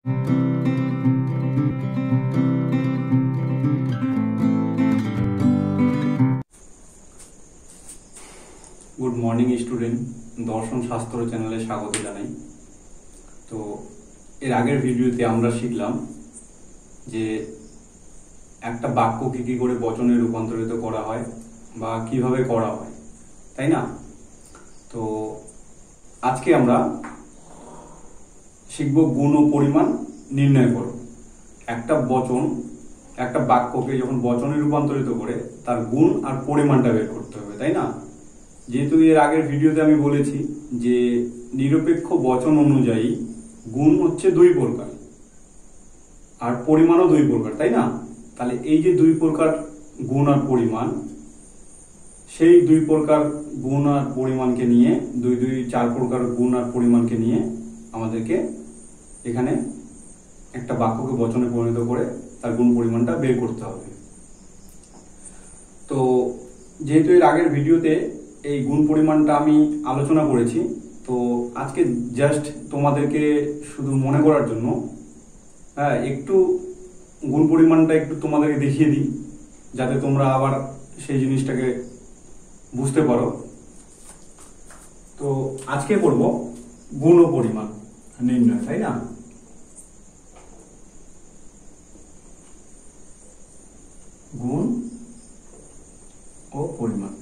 Good morning student, দর্শন শাস্ত্র চ্যানেলে স্বাগত জানাই। তো এর আগের ভিডিওতে আমরা শিখলাম যে একটা বাক্যকে কি করে বচনে রূপান্তরিত করা হয় বা কিভাবে করা হয়, তাই না? তো আজকে আমরা শিখব গুণ ও পরিমাণ নির্ণয় করো। একটা বাক্যকে যখন বচনে রূপান্তরিত করে তার গুণ আর পরিমাণটা বের করতে হবে, তাই না? যেহেতু এর আগের ভিডিওতে আমি বলেছি যে নিরপেক্ষ বচন অনুযায়ী গুণ হচ্ছে 2 প্রকার আর পরিমাণও 2 প্রকার, তাই না? তাহলে এই যে 2 প্রকার গুণ আর পরিমাণ, সেই 2 প্রকার গুণ আর পরিমাণকে নিয়ে 4 প্রকার গুণ আর পরিমাণকে নিয়ে আমাদেরকে এখানে একটা বাক্যকে বচনে পরিণত করে তার গুণ পরিমাণটা বের করতে হবে। তো যেহেতু এর আগের ভিডিওতে এই গুণ পরিমাণটা আমি আলোচনা করেছি, তো আজকে জাস্ট তোমাদেরকে শুধু মনে করার জন্য একটু গুণ পরিমাণটা একটু তোমাদেরকে দেখিয়ে দিই, যাতে তোমরা আবার সেই জিনিসটাকে বুঝতে পারো। তো আজকে করব গুণ ও পরিমাণ নির্ণয়, তাই না? গুণ ও পরিমাণ।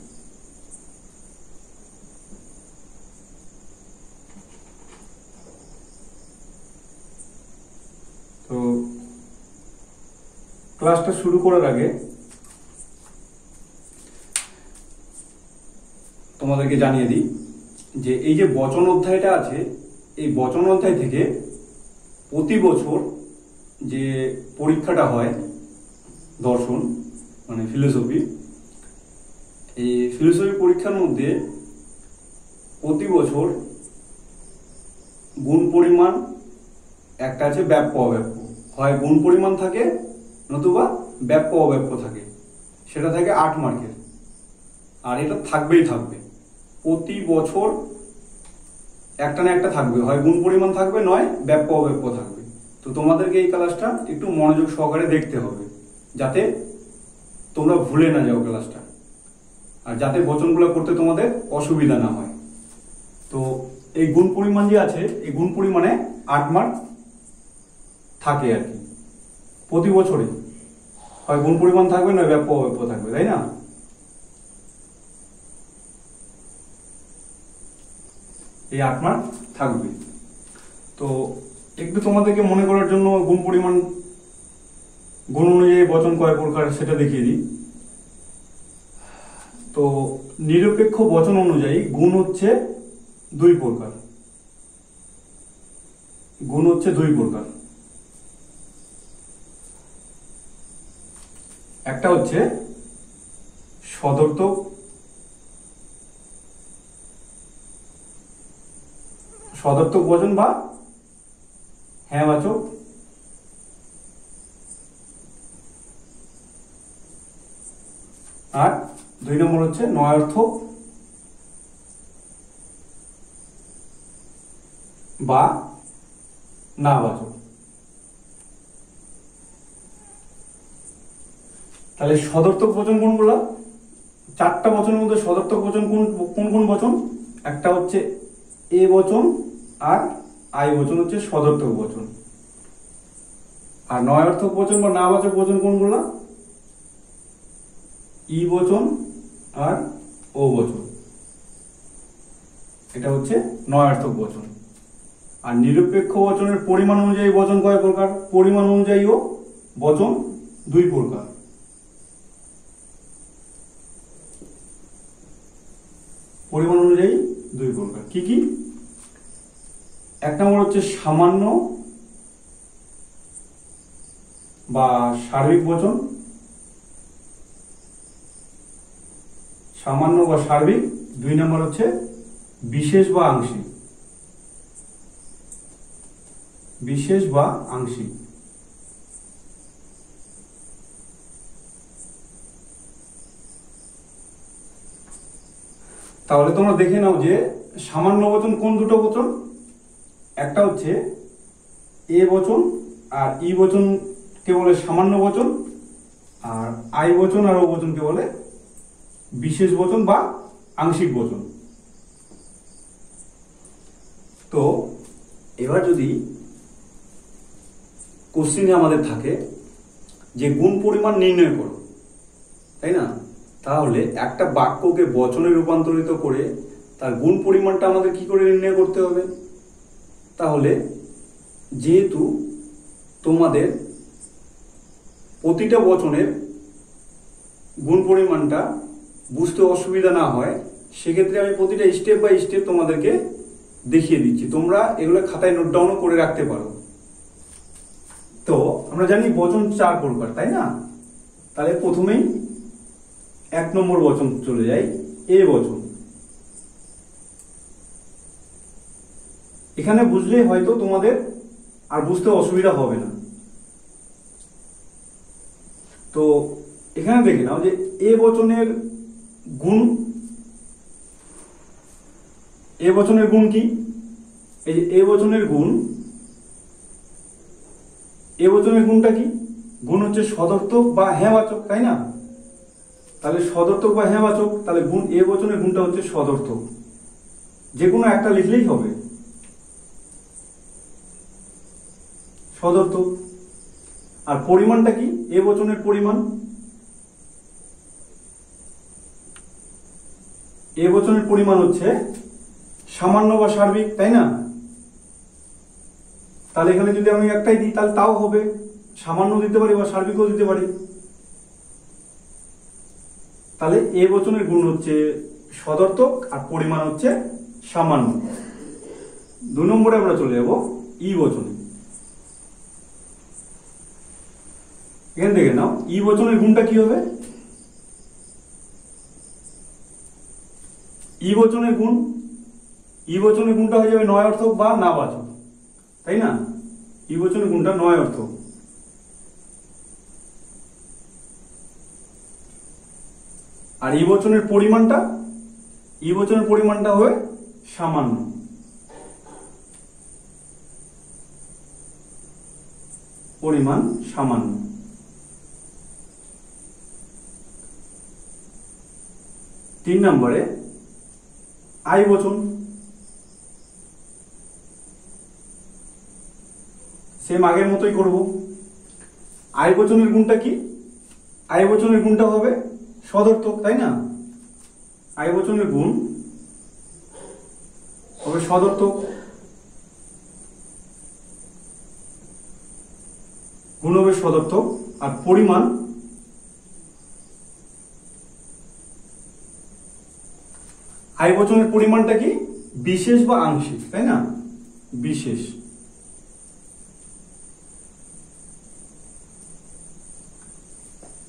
তো ক্লাসটা শুরু করার আগে তোমাদেরকে জানিয়ে দিই যে এই যে বচন অধ্যায়টা আছে, এই বচন অধ্যায় থেকে প্রতি বছর যে পরীক্ষাটা হয় দর্শন মানে ফিলোসফি, এই ফিলোসফি পরীক্ষার মধ্যে প্রতি বছর গুণ পরিমাণ একটা আছে, ব্যাপ্য অব্যাপ্য। হয় গুণ পরিমাণ থাকে নতুবা ব্যাপ্য অব্যাপ্য থাকে, সেটা থাকে 8 মার্কের। আর এটা থাকবেই থাকবে প্রতি বছর, একটা না একটা থাকবে, হয় গুণ পরিমাণ থাকবে নয় ব্যাপ্য অব্যাপ্য থাকবে। তো তোমাদেরকে এই ক্লাসটা একটু মনোযোগ সহকারে দেখতে হবে, যাতে তোমরা ভুলে না যাও ক্লাসটা, আর যাতে বচনগুলো করতে তোমাদের অসুবিধা না হয়। তো এই গুণ পরিমাণ যে আছে, এই গুণ পরিমাণে 8 মার্ক থাকে আর কি প্রতি বছরে, হয় গুণ পরিমাণ থাকবে নয় ব্যাপ্য অব্যাপ্য থাকবে, তাই না? এই 8 মার্ক থাকবে। তো একটু তোমাদেরকে মনে করার জন্য গুণ পরিমাণ গুণ অনুযায়ী বচন কয় প্রকার সেটা দেখিয়ে দিই। তো নিরপেক্ষ বচন অনুযায়ী গুণ হচ্ছে 2 প্রকার। গুণ হচ্ছে 2 প্রকার। একটা হচ্ছে সদর্থক বচন বা হ্যাঁবাচক, আর 2 নম্বর হচ্ছে নয়ার্থক বা নাবাচক। তাহলে সদর্থক বচন কোনগুলো? 4টা বচনের মধ্যে সদর্থক বচন কোন বচন? একটা হচ্ছে এ বচন আর আই বচন হচ্ছে সদর্থক বচন। আর নয়ার্থক বচন বা নাবাচক বচন কোনগুলো? ই বচন আর ও বচন, এটা হচ্ছে নয়ার্থক বচন। আর নিরপেক্ষ বচনের পরিমাণ অনুযায়ী বচন কয় প্রকার? পরিমাণ অনুযায়ীও বচন 2 প্রকার। পরিমাণ অনুযায়ী 2 প্রকার কি কি? এক নম্বর হচ্ছে সামান্য বা সার্বিক বচন, সামান্য বা সার্বিক। 2 নম্বর হচ্ছে বিশেষ বা আংশিক, বিশেষ বা আংশিক। তাহলে তোমরা দেখে নাও যে সামান্য বচন কোন দুটো বচন? একটা হচ্ছে এ এ বচন আর ই বচন কে বলে সামান্য বচন, আর আই বচন আর ও বচন কে বলে বিশেষ বচন বা আংশিক বচন। তো এবার যদি কোশ্চেনে আমাদের থাকে যে গুণ পরিমাণ নির্ণয় করো, তাই না, তাহলে একটা বাক্যকে বচনে রূপান্তরিত করে তার গুণ পরিমাণটা আমাদের কি করে নির্ণয় করতে হবে। তাহলে যেহেতু তোমাদের প্রতিটা বচনের গুণ পরিমাণটা বুঝতে অসুবিধা না হয়, সেক্ষেত্রে আমি প্রতিটা স্টেপ বাই স্টেপ তোমাদেরকে দেখিয়ে দিচ্ছি, তোমরা এগুলো খাতায় নোট ডাউনও করে রাখতে পারো। তো আমরা জানি বচন 4 প্রকার, তাই না। তাহলে প্রথমেই 1 নম্বর বচন চলে যাই, এ বচন। এখানে বুঝলে হয়তো তোমাদের আর বুঝতে অসুবিধা হবে না। তো এখানে দেখে নাও যে এ বচনের গুণ, এ বচনের গুণ কি, এই যে এ বচনের গুণ, এ বচনের গুণটা কি, গুণ হচ্ছে সদর্থক বা হ্যাঁবাচক, তাই না। তাহলে সদর্থক বা হ্যাঁবাচক, তাহলে গুণ এ বচনের গুণটা হচ্ছে সদর্থক, যে কোনো একটা লিখলেই হবে সদর্থক। আর পরিমাণটা কি, এ বচনের পরিমাণ, এ বচনের পরিমাণ হচ্ছে সামান্য বা সার্বিক, তাই না। তাহলে এখানে যদি আমি একটাই দিই তাহলে তাও হবে, সামান্য দিতে পারি বা সার্বিকও দিতে পারি। তাহলে এ বচনের গুণ হচ্ছে সদর্থক আর পরিমাণ হচ্ছে সামান্য। 2 নম্বরে আমরা চলে যাব ই বচনে। এখানে দেখে নাও ই বচনের গুণটা কি হবে, ই বচনের গুণ, ই বচনের গুণটা হয়ে যাবে নয় অর্থক বা নাবাচক, তাই না। ই বচনের গুণটা নয় অর্থক। আর ই বচনের পরিমাণটা, ই বচনের পরিমাণটা হবে সামান্য। পরিমাণ সামান্য। 3 নম্বরে আই বচন। সেম আগের মতোই করব। আই বচনের গুণটা কি, আই বচনের গুণটা হবে সদর্থক, তাই না। আই বচনের গুণ হবে সদর্থক, গুণ হবে সদর্থক। আর পরিমাণ, আই বচনের পরিমাণটা কি, বিশেষ বা আংশিক, তাই না, বিশেষ।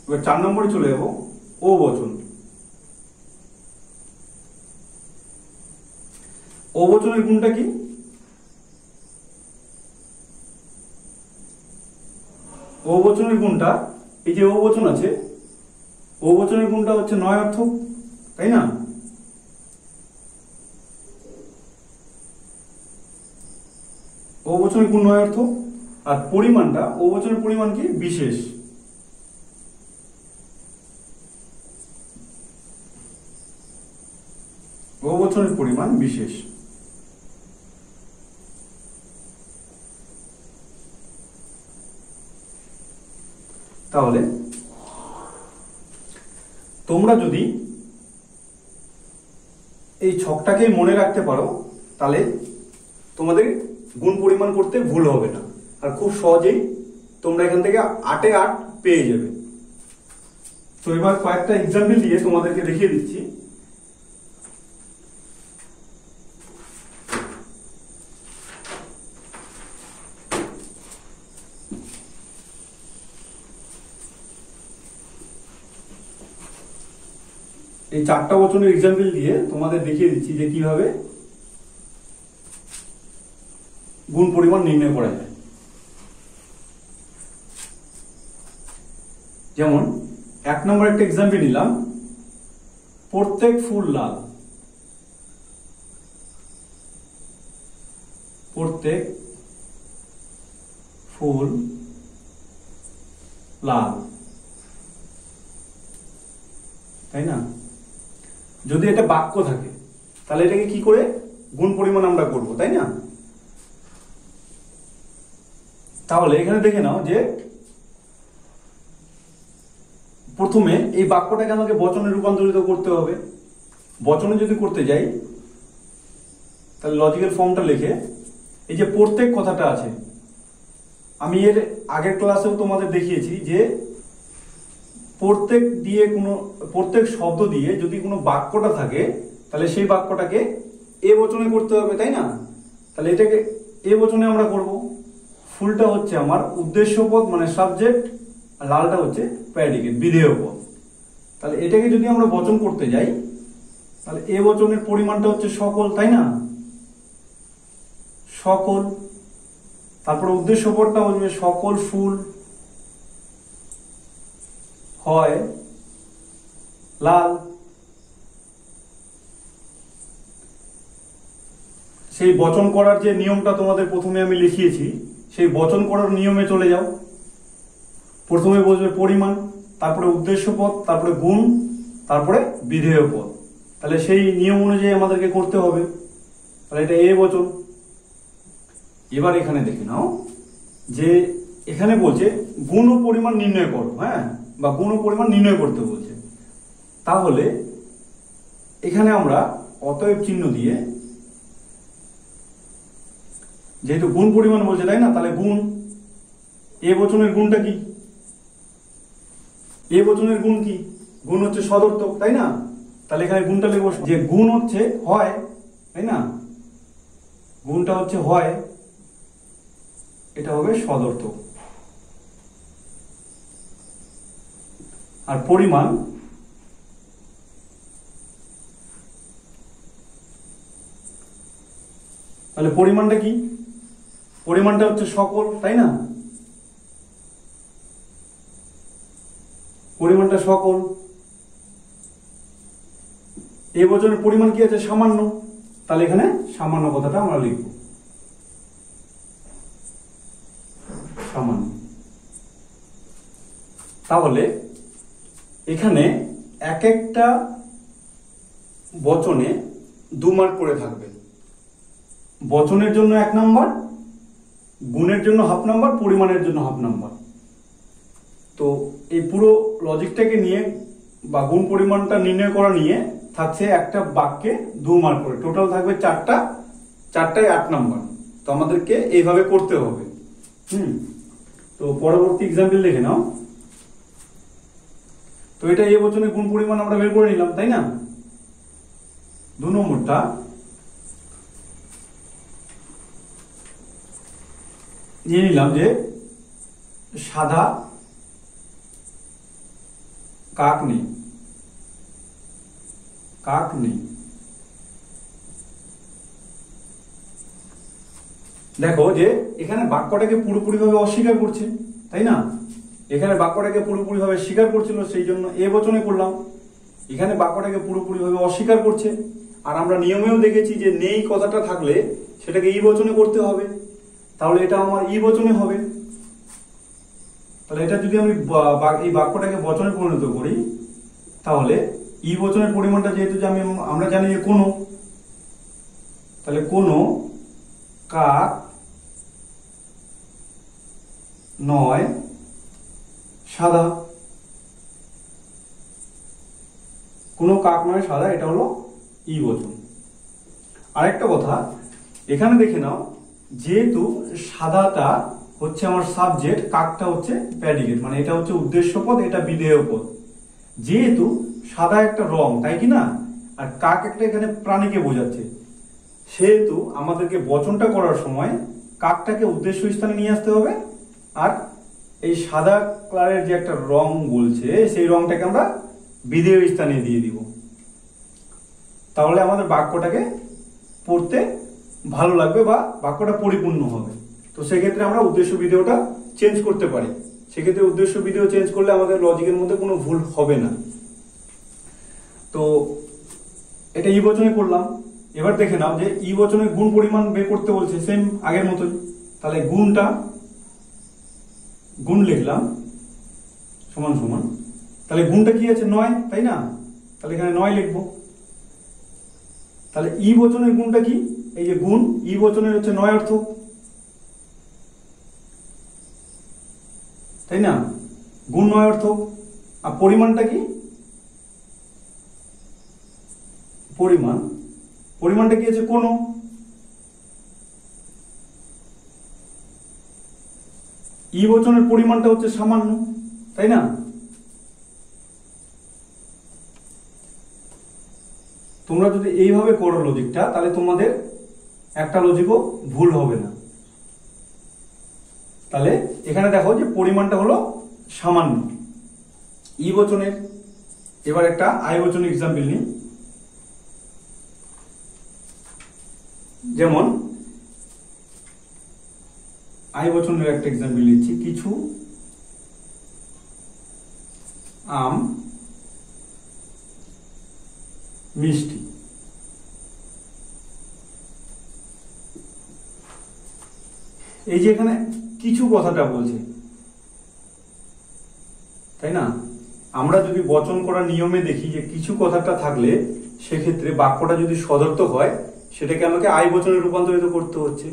এবার 4 নম্বরে চলে যাব ও বচন। ও বচনের গুণটা কি, ও বচনের গুণটা, এই যে ও বচন আছে, ও বচনের গুণটা হচ্ছে নয় অর্থক, তাই না। ও বচনের গুণ নয় অর্থক। আর পরিমাণটা, ও বচনের পরিমাণ কি, বিশেষ। ও বচনের পরিমাণ বিশেষ। তাহলে তোমরা যদি এই ছকটাকে মনে রাখতে পারো, তাহলে তোমাদের গুণ পরিমাণ করতে ভুল হবে না, আর খুব সহজেই তোমরা এখান থেকে 8 এ 8 পেয়ে যাবে। তো এবার কয়েকটা এক্সাম্পল দিয়ে তোমাদেরকে দেখিয়ে দিচ্ছি। এই 4টা বচনের এক্সাম্পল দিয়ে তোমাদের দেখিয়ে দিচ্ছি যে কিভাবে গুণ পরিমাণ নির্ণয় করা যায়। যেমন 1 নম্বর একটা এক্সাম্পল নিলাম, প্রত্যেক ফুল লাল। প্রত্যেক ফুল লাল, তাই না? যদি এটা বাক্য থাকে তাহলে এটাকে কি করে গুণ পরিমাণ আমরা করব, তাই না? তাহলে এখানে দেখে নাও যে প্রথমে এই বাক্যটাকে আমাকে বচনে রূপান্তরিত করতে হবে। বচনে যদি করতে যাই তাহলে লজিক্যাল ফর্মটা লিখে এই যে প্রত্যেক কথাটা আছে, আমি এর আগের ক্লাসেও তোমাদের দেখিয়েছি যে প্রত্যেক শব্দ দিয়ে যদি কোনো বাক্যটা থাকে তাহলে সেই বাক্যটাকে এ বচনে করতে হবে, তাই না? তাহলে এটাকে এ বচনে আমরা করব। ফুলটা হচ্ছে আমার উদ্দেশ্য পদ মানে সাবজেক্ট, আর লালটা হচ্ছে প্রেডিকেট বিধেয় পদ। তাহলে এটাকে যদি আমরা বচন করতে যাই তাহলে এ বচনের পরিমাণটা হচ্ছে সকল, তাই না? সকল, তারপরে উদ্দেশ্য পদটা বলবে সকল ফুল হয় লাল। সেই বচন করার যে নিয়মটা তোমাদের প্রথমে আমি লিখিয়েছি সেই বচন করার নিয়মে চলে যাও। প্রথমে বসবে পরিমাণ, তারপরে উদ্দেশ্য পদ, তারপরে গুণ, তারপরে বিধেয় পদ। তাহলে সেই নিয়ম অনুযায়ী আমাদেরকে করতে হবে। তাহলে এটা এ বচন। এবার এখানে দেখে নাও যে এখানে বলছে গুণ ও পরিমাণ নির্ণয় করো, হ্যাঁ, বা গুণ ও পরিমাণ নির্ণয় করতে বলছে। তাহলে এখানে আমরা অতএব চিহ্ন দিয়ে, যেহেতু গুণ পরিমাণ বলছে তাই না, তাহলে গুণ, এ বচনের গুণটা কি? এ বচনের গুণ কি? গুণ হচ্ছে সদর্থক, তাই না? তাহলে এখানে গুণটা লিখব যে গুণ হচ্ছে হয়, তাই না? গুণটা হচ্ছে হয়, এটা হবে সদর্থক। আর পরিমাণ তাহলে পরিমাণটা কি? পরিমাণটা হচ্ছে সকল, তাই না? পরিমাণটা সকল। এই বচনের পরিমাণ কি আছে? সামান্য। তাহলে এখানে সামান্য কথাটা আমরা লিখব, সামান্য। তাহলে এখানে এক একটা বচনে 2 মার্ক করে থাকবে। বচনের জন্য 1 নাম্বার, গুণের জন্য হাফ নাম্বার, পরিমাণের জন্য হাফ নাম্বার। তো এই পুরো লজিকটাকে নিয়ে বা গুণ পরিমাণটা নির্ণয় করা নিয়ে থাকছে একটা বাক্যে 2 মার্ক করে, টোটাল থাকবে 4টা, 4টায় 8 নাম্বার। তো আমাদেরকে এইভাবে করতে হবে। তো পরবর্তী এক্সাম্পল দেখে নাও। তো এটা এ বচনের গুণ পরিমাণ আমরা বের করে নিলাম, তাই না? 2 নম্বরটা নিয়ে নিলাম যে সাদা কাক নেই, কাক নেই। দেখো যে এখানে বাক্যটাকে পুরোপুরিভাবে অস্বীকার করছে, তাই না? এখানে বাক্যটাকে পুরোপুরিভাবে স্বীকার করছিল, সেই জন্য এ বচনে করলাম। এখানে বাক্যটাকে পুরোপুরিভাবে অস্বীকার করছে, আর আমরা নিয়মেও দেখেছি যে নেই কথাটা থাকলে সেটাকে ই বচনে করতে হবে। তাহলে এটা আমার ই বচনে হবে। তাহলে এটা যদি আমি এই বাক্যটাকে বচনে পরিণত করি তাহলে ই বচনের পরিমাণটা যেহেতু আমরা জানি যে কোনো, তাহলে কোনো কাক নয় সাদা, কোনো কাক নয় সাদা, এটা হলো ই বচন। আরেকটা কথা এখানে দেখে নাও, যেহেতু সাদাটা হচ্ছে আমার সাবজেক্ট, কাকটা হচ্ছে প্রেডিকেট, মানে এটা হচ্ছে উদ্দেশ্য পদ, এটা বিধেয় পদ। যেহেতু সাদা একটা রং, তাই কি না, আর কাক একটা এখানে প্রাণীকে বোঝাচ্ছে, সেহেতু আমাদেরকে বচনটা করার সময় কাকটাকে উদ্দেশ্য স্থানে নিয়ে আসতে হবে, আর এই সাদা কালারের যে একটা রং বলছে সেই রংটাকে আমরা বিধেয় স্থানে দিয়ে দিব। তাহলে আমাদের বাক্যটাকে পড়তে ভালো লাগবে বা বাক্যটা পরিপূর্ণ হবে। তো সেক্ষেত্রে আমরা উদ্দেশ্য বিধেয়টা চেঞ্জ করতে পারি। সেক্ষেত্রে উদ্দেশ্য বিধেয় চেঞ্জ করলে আমাদের লজিকের মধ্যে কোনো ভুল হবে না। তো এটা ই বচনে করলাম। এবার দেখে নাও যে ই বচনের গুণ পরিমাণ বের করতে বলছে, সেম আগের মতোই। তাহলে গুণটা গুণ লিখলাম সমান সমান, তাহলে গুণটা কি আছে 9, তাই না? তাহলে এখানে 9 লিখবো। তাহলে ই বচনের গুণটা কি? এই যে গুণ, ই বচনের হচ্ছে 9 অর্থ, তাই না? গুণ 9 অর্থ। আর পরিমাণটা কি? পরিমাণটা কি আছে? কোন। ই বচনের পরিমাণটা হচ্ছে সামান্য, তাই না? তোমরা যদি এইভাবে করো লজিকটা, তাহলে তোমাদের একটা লজিকও ভুল হবে না। তাহলে এখানে দেখো যে পরিমাণটা হলো সামান্য ই বচনের। এবার একটা আই বচনের এক্সাম্পল নিই। যেমন আই বচনের একটা এক্সাম্পল নিচ্ছি, কিছু আম মিষ্টি। এই যে এখানে কিছু কথাটা বলছে, তাই না? আমরা যদি বচন করার নিয়মে দেখি যে কিছু কথাটা থাকলে সেক্ষেত্রে বাক্যটা যদি সদর্থক হয় সেটাকে আমাকে আই বচনে রূপান্তরিত করতে হচ্ছে।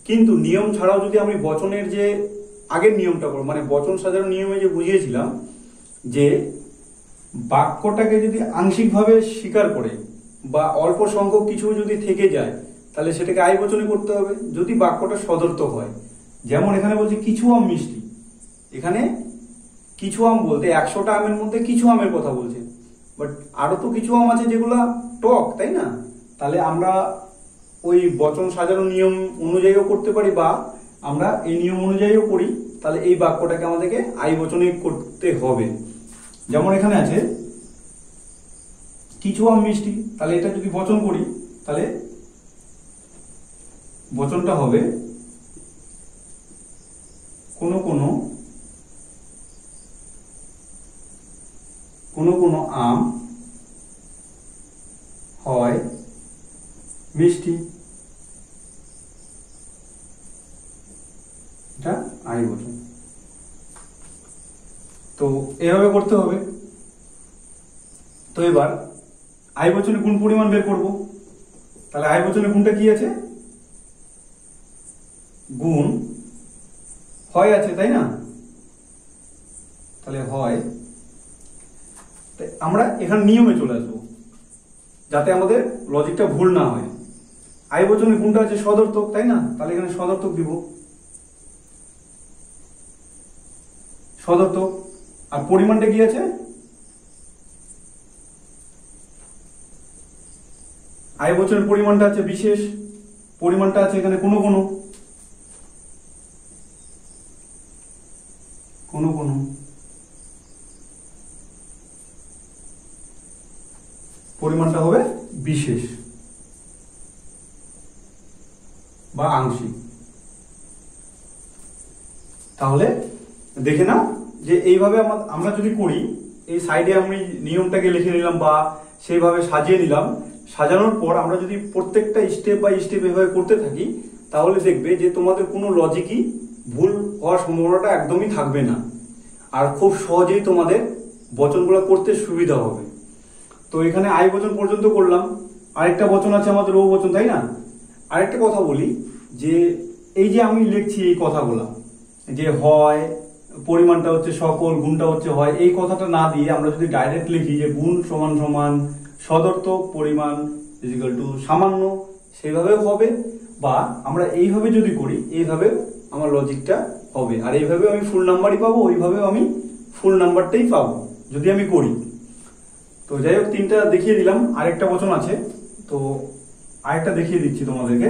কিন্তু নিয়ম ছাড়াও যদি আমি বচনের যে আগের নিয়মটা করব, মানে বচন সাজানোর নিয়মে যে বুঝিয়েছিলাম যে বাক্যটাকে যদি আংশিকভাবে স্বীকার করে বা অল্প সংখ্যক কিছু যদি থেকে যায় তাহলে সেটাকে আই বচনে করতে হবে যদি বাক্যটা সদর্থক হয়। যেমন এখানে বলছে কিছু আম মিষ্টি, এখানে কিছু আম বলতে 100টা আমের মধ্যে কিছু আমের কথা বলছে, বাট আরো তো কিছু আম আছে যেগুলা টক, তাই না? তাহলে আমরা ওই বচন সাজানোর নিয়ম অনুযায়ীও করতে পারি বা আমরা এই নিয়ম অনুযায়ীও করি, তাহলে এই বাক্যটাকে আমাদেরকে আই বচনে করতে হবে। যেমন এখানে আছে কিছু আম মিষ্টি, তাহলে এটা যদি বচন করি তাহলে বচনটা হবে কোনো কোনো আম হয় মিষ্টি। এটা আই বচন। তো এভাবে করতে হবে। তো এবার আই বচনে গুণ পরিমাণ বের করব। তাহলে আই বচনে গুণটা কি আছে? গুণ হয় আছে, তাই না? তাহলে হয়, আমরা এখানে নিয়মে চলে আসবো যাতে আমাদের লজিকটা ভুল না হয়। আই বচনে গুণটা আছে সদর্থক, তাই না? তাহলে এখানে সদর্থক দিব, সদর্থক। আর পরিমাণটা কি আছে? আই বচনের পরিমাণটা আছে বিশেষ, পরিমাণটা আছে এখানে কোনো পরিমাণটা হবে বিশেষ বা আংশিক। তাহলে দেখে নাও যে এইভাবে আমরা যদি করি, এই সাইডে আমি নিয়মটাকে লিখে নিলাম বা সেইভাবে সাজিয়ে নিলাম। সাজানোর পর আমরা যদি প্রত্যেকটা স্টেপ বাই স্টেপ এভাবে করতে থাকি তাহলে দেখবে যে তোমাদের কোনো লজিকই ভুল হওয়ার সম্ভাবনাটা একদমই থাকবে না, আর খুব সহজেই তোমাদের বচনগুলো করতে সুবিধা হবে। তো এখানে আই বচন পর্যন্ত করলাম, আরেকটা বচন আছে আমাদের ও বচন, তাই না? আরেকটা কথা বলি যে এই যে আমি লিখছি এই কথাগুলা যে হয়, পরিমাণটা হচ্ছে সকল, গুণটা হচ্ছে হয়, এই কথাটা না দিয়ে আমরা যদি ডাইরেক্ট লিখি যে গুণ সমান সমান সদর্থক পরিমাণ ইজিক্যাল টু সামান্য, সেইভাবেও হবে। বা আমরা এইভাবে যদি করি এইভাবে আমার লজিকটা হবে, আর এইভাবে আমি ফুল নাম্বারই পাবো, ওইভাবেও আমি ফুল নাম্বারটাই পাবো যদি আমি করি। তো যাই হোক, তিনটা দেখিয়ে দিলাম। আরেকটা বচন আছে, তো আরেকটা দেখিয়ে দিচ্ছি তোমাদেরকে।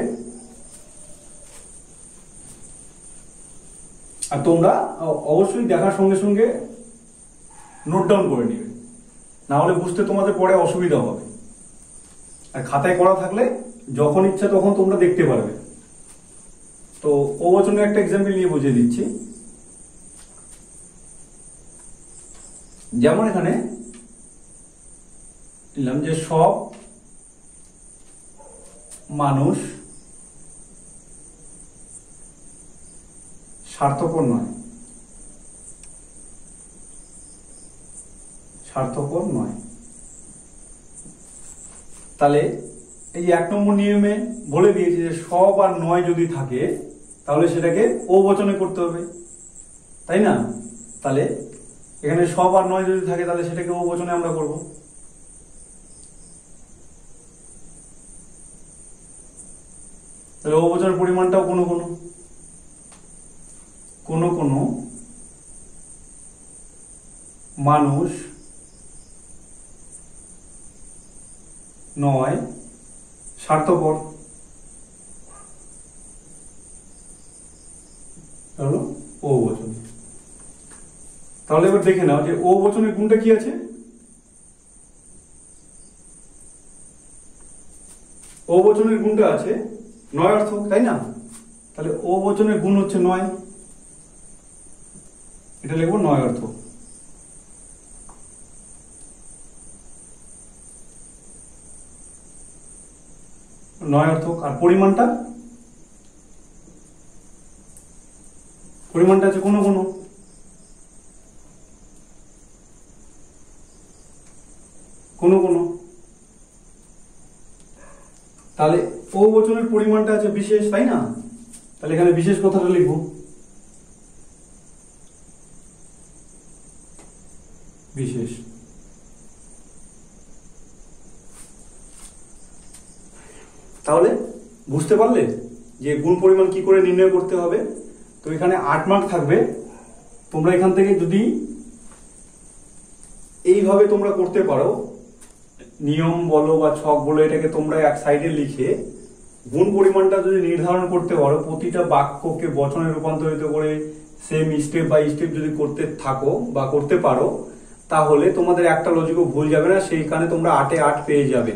আর তোমরা অবশ্যই দেখার সঙ্গে সঙ্গে নোট ডাউন করে নিবে, না হলে বুঝতে তোমাদের পরে অসুবিধা হবে। আর খাতায় করা থাকলে যখন ইচ্ছা তখন তোমরা দেখতে পারবে। তো ও বচনের একটা এক্সাম্পল নিয়ে বুঝিয়ে দিচ্ছি। যেমন এখানে নিলাম যে সব মানুষ স্বার্থপর নয়। স্বার্থপর নয়। তাহলে এই 1 নম্বর নিয়মে বলে দিয়েছে যে সব আর নয় যদি থাকে তাহলে সেটাকে ও বচনে করতে হবে, তাই না? তাহলে এখানে সব আর নয় যদি থাকে তাহলে সেটাকে ও বচনে আমরা করব। তাহলে ও বচনের পরিমাণটাও কোনো কোনো মানুষ নয় স্বার্থপর হলো ও বচন। তাহলে এবার দেখে নাও যে ও বচনের গুণটা কি আছে। ও বচনের গুণটা আছে নয় অর্থক, তাই না? তাহলে ও বচনের গুণ হচ্ছে 9, এটা লিখবো 9 অর্থক। নয় অর্থক। আর পরিমাণটা আছে কোনো তাহলে ও বচনের পরিমাণটা আছে বিশেষ, তাই না? তাহলে এখানে বিশেষ কথাটা লিখবো বিশেষ। তাহলে বুঝতে পারলে যে গুণ পরিমাণ কি করে নির্ণয় করতে হবে। তো এখানে 8 মার্ক থাকবে। তোমরা এখান থেকে যদি এইভাবে তোমরা করতে পারো, নিয়ম বলো বা ছক বলো, এটাকে তোমরা এক সাইডে লিখে গুণ পরিমাণটা যদি নির্ধারণ করতে পারো, প্রতিটা বাক্যকে বচনে রূপান্তরিত করে সেম স্টেপ বাই স্টেপ যদি করতে থাকো বা করতে পারো, তাহলে তোমাদের একটা লজিকও ভুল যাবে না, সেইখানে তোমরা 8 এ 8 পেয়ে যাবে।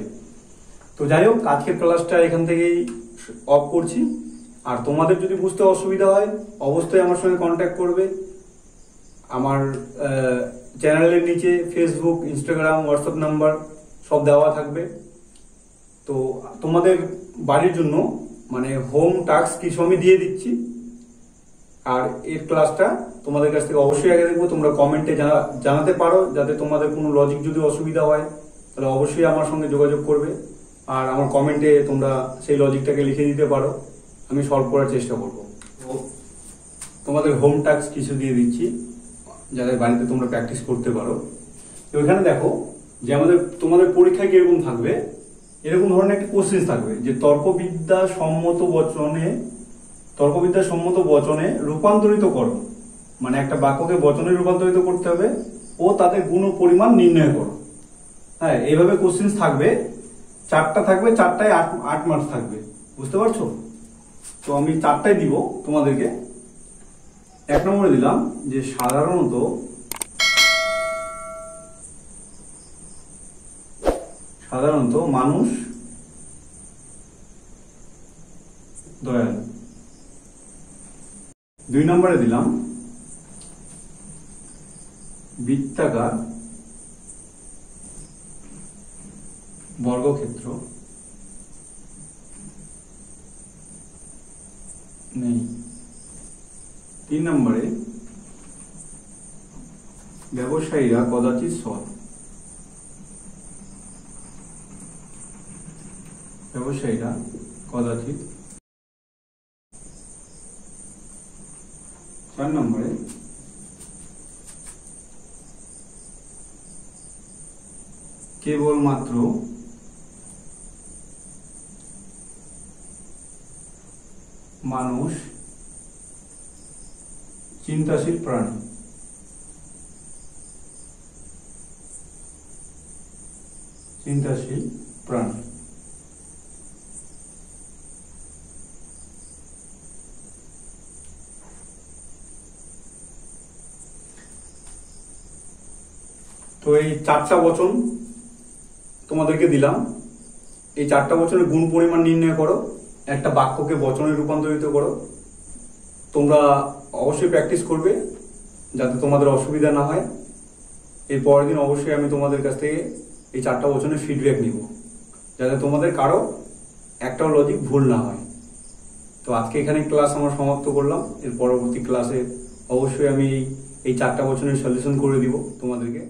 তো যাই হোক, আজকের ক্লাসটা এখান থেকেই অফ করছি। আর তোমাদের যদি বুঝতে অসুবিধা হয় অবশ্যই আমার সঙ্গে কন্ট্যাক্ট করবে। আমার চ্যানেলের নিচে ফেসবুক, ইনস্টাগ্রাম, হোয়াটসঅ্যাপ নাম্বার সব দেওয়া থাকবে। তো তোমাদের বাড়ির জন্য মানে হোম টাস্ক কিছু আমি দিয়ে দিচ্ছি। আর এর ক্লাসটা তোমাদের কাছ থেকে অবশ্যই আগে দেখবো। তোমরা কমেন্টে জানাতে পারো, যাতে তোমাদের কোনো লজিক যদি অসুবিধা হয় তাহলে অবশ্যই আমার সঙ্গে যোগাযোগ করবে। আর আমার কমেন্টে তোমরা সেই লজিকটাকে লিখে দিতে পারো, আমি সলভ করার চেষ্টা করব। তোমাদের হোম টাস্ক কিছু দিয়ে দিচ্ছি যাতে বাড়িতে তোমরা প্র্যাকটিস করতে পারো। তো এখানে দেখো যে তোমাদের পরীক্ষায় কিরকম থাকবে, এরকম ধরনের একটা কোশ্চেন থাকবে যে তর্কবিদ্যা সম্মত বচনে রূপান্তরিত করো। মানে একটা বাক্যকে বচনে রূপান্তরিত করতে হবে ও তাদের গুণ ও পরিমাণ নির্ণয় করো। হ্যাঁ, এইভাবে কোশ্চেন থাকবে। 4টা থাকবে, 4টায় 8 মার্কস থাকবে। বুঝতে পারছো? তো আমি 4টায় দিব তোমাদেরকে। 1 নম্বরে দিলাম যে সাধারণত মানুষ দয়ালু। 2 নম্বরে দিলাম বৃত্তাকার বর্গক্ষেত্র নেই। 3 নম্বরে ব্যবসায়ীরা কদাচিৎ সৎ। 4 নম্বরে কেবলমাত্র মানুষ চিন্তাশীল প্রাণী। তো এই 4টা বচন তোমাদেরকে দিলাম। এই 4টা বচনের গুণ পরিমাণ নির্ণয় করো, একটা বাক্যকে বচনে রূপান্তরিত করো। তোমরা অবশ্যই প্র্যাকটিস করবে যাতে তোমাদের অসুবিধা না হয়। এর পরের দিন অবশ্যই আমি তোমাদের কাছ থেকে এই 4টা বচনের ফিডব্যাক নিব, যাতে তোমাদের কারো একটাও লজিক ভুল না হয়। তো আজকে এখানে ক্লাস আমরা সমাপ্ত করলাম। এর পরবর্তী ক্লাসে অবশ্যই আমি এই 4টা বচনের সলিউশন করে দিব তোমাদেরকে।